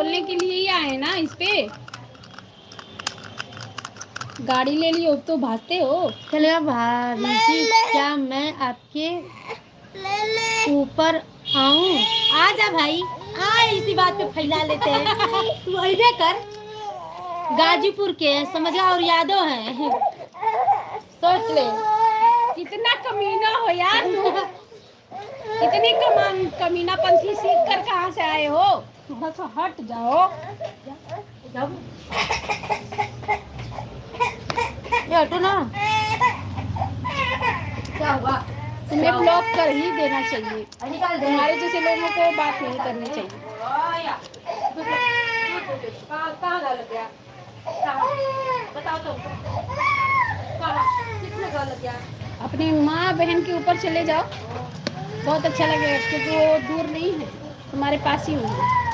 बोलने के लिए ही आए ना इस पे। गाड़ी ले ली, अब तो भागते हो। चलिए भाभी जी, क्या मैं आपके ऊपर आऊं? आ जा भाई, आ, इसी बात पे फैला लेते हैं। तू ऐसे कर, गाजीपुर के समझ गया, और यादव हैं, सोच ले। कितना कमीना हो यार तुम। इतनी कमीनापंथी सीख कर कहाँ से आए हो? थोड़ा सा हट जाओ। ये हटो ना। क्या हुआ? तुम्हें ब्लॉक कर ही देना चाहिए। निकाल दे। तुम्हारे जैसे लोगों को बात नहीं करनी चाहिए। कहाँ गलत किया? बताओ तो, किसने गलत किया? अपनी माँ बहन के ऊपर चले जाओ, बहुत अच्छा लगेगा, क्योंकि वो दूर नहीं है, तुम्हारे पास ही होंगे।